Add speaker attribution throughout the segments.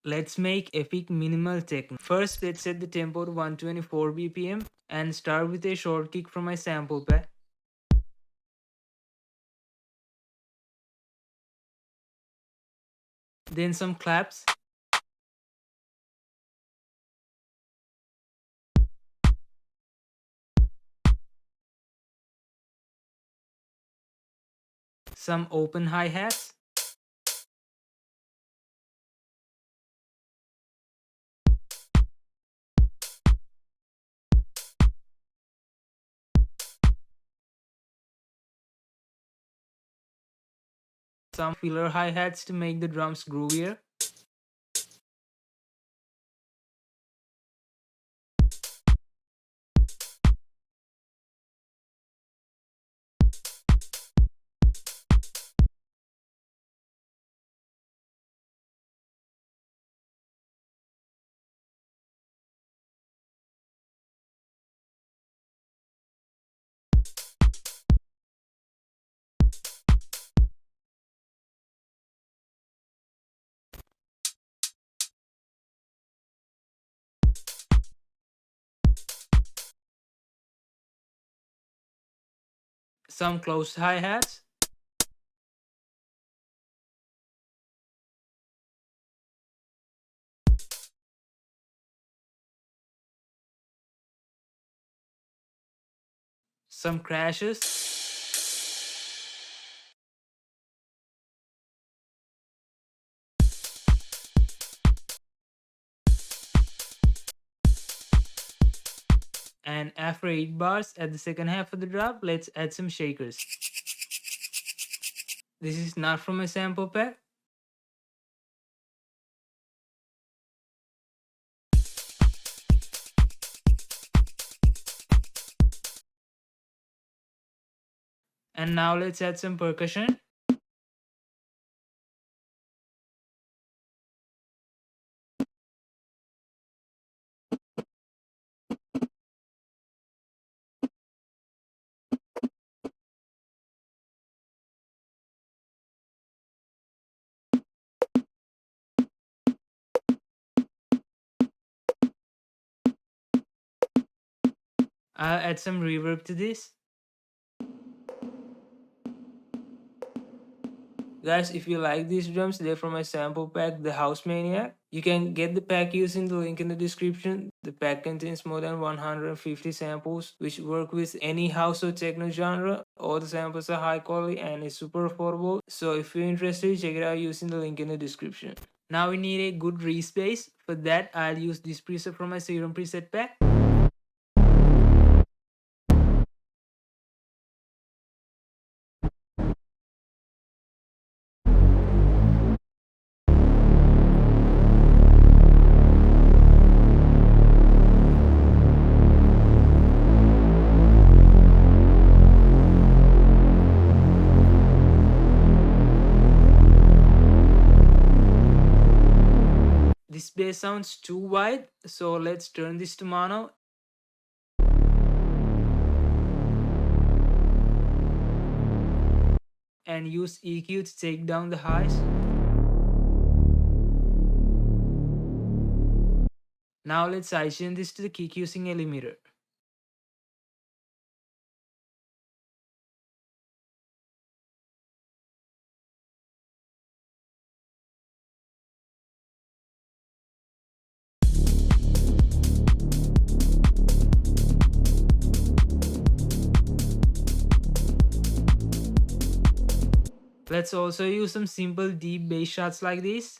Speaker 1: Let's make epic minimal techno. First, let's set the tempo to 124 BPM and start with a short kick from my sample pack. Then some claps. Some open hi-hats. Some filler hi-hats to make the drums groovier. Some closed hi-hats. Some crashes. And after 8 bars at the second half of the drop, let's add some shakers. This is not from a sample pack. And now let's add some percussion. I'll add some reverb to this. Guys, if you like these drums, they're from my sample pack, the House Maniac. You can get the pack using the link in the description. The pack contains more than 150 samples, which work with any house or techno genre. All the samples are high quality and it's super affordable. So if you're interested, check it out using the link in the description. Now we need a good respace. For that, I'll use this preset from my Serum preset pack. This bass sounds too wide, so let's turn this to mono. And use EQ to take down the highs. Now let's sidechain this to the kick using a limiter. Let's also use some simple deep bass shots like this.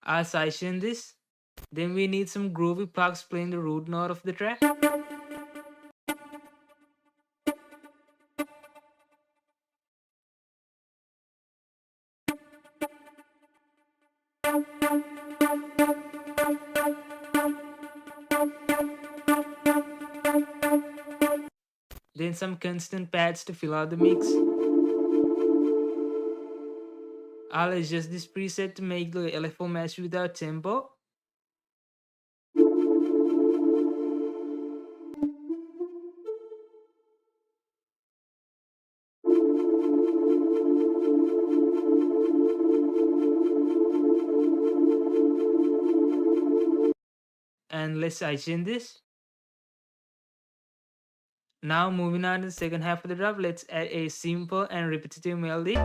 Speaker 1: I'll sidechain this. Then we need some groovy plucks playing the root note of the track. Then some constant pads to fill out the mix. I'll adjust this preset to make the LFO match with our tempo. And let's sidechain this. Now moving on to the second half of the drop, let's add a simple and repetitive melody.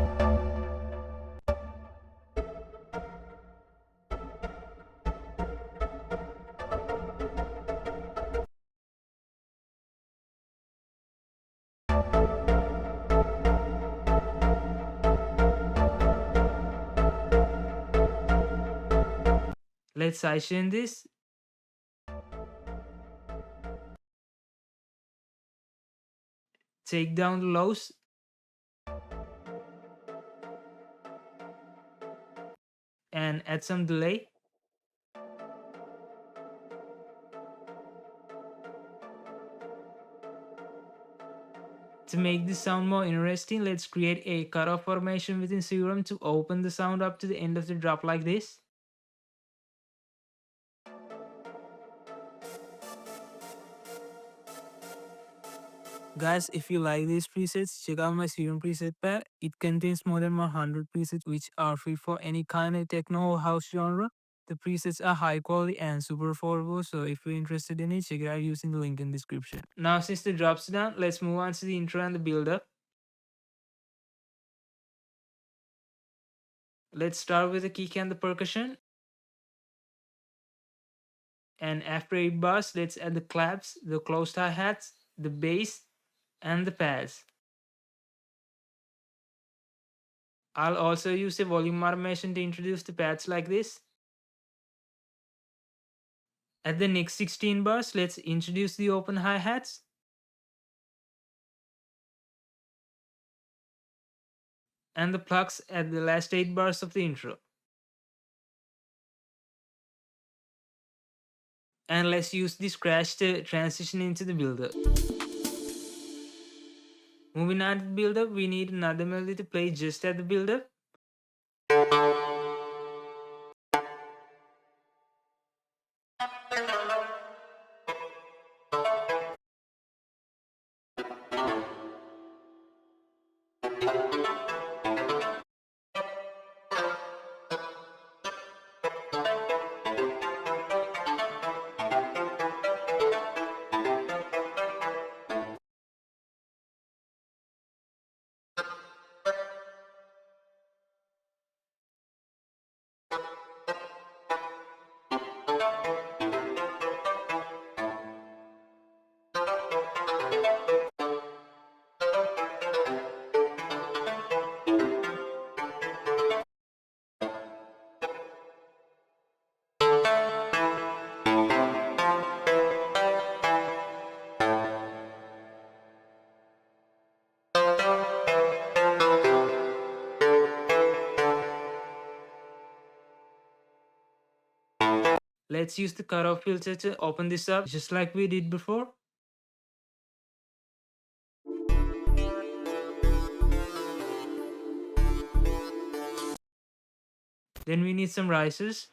Speaker 1: Let's sidechain this. Take down the lows. And add some delay. To make this sound more interesting, let's create a cutoff formation within Serum to open the sound up to the end of the drop like this. Guys, if you like these presets, check out my Serum preset pack. It contains more than 100 presets which are free for any kind of techno or house genre. The presets are high quality and super affordable, so if you're interested in it, check it out using the link in the description. Now since the drop's done, let's move on to the intro and the build-up. Let's start with the kick and the percussion. And after 8 bars, let's add the claps, the closed hi-hats, the bass, and the pads. I'll also use a volume automation to introduce the pads like this. At the next 16 bars, let's introduce the open hi-hats. And the plucks at the last 8 bars of the intro. And let's use this crash to transition into the build-up. Moving on to the build-up, we need another melody to play just at the build-up. Let's use the cutoff filter to open this up just like we did before. Then we need some risers.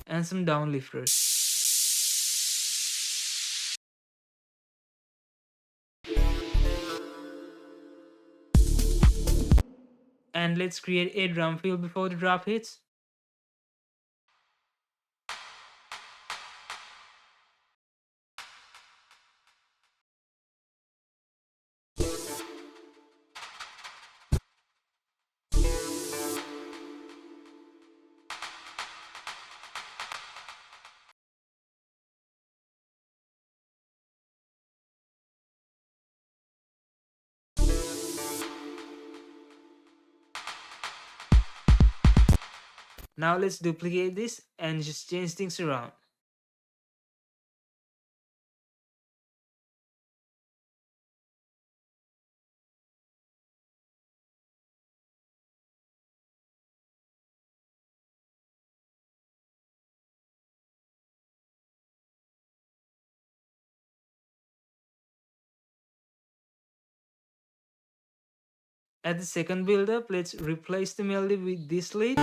Speaker 1: And some downlifters. And let's create a drum fill before the drop hits. Now let's duplicate this and just change things around. At the second build-up, let's replace the melody with this lead.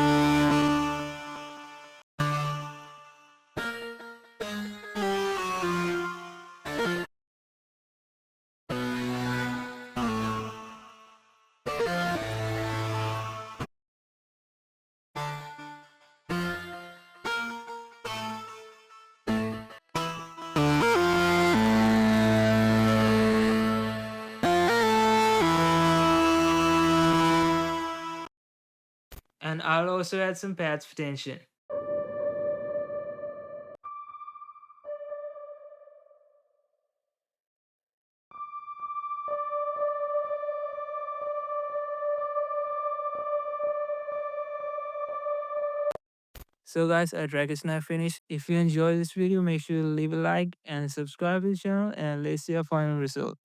Speaker 1: And I'll also add some pads for tension. So guys, our track is now finished. If you enjoyed this video, make sure to leave a like and subscribe to the channel, and let's see our final result.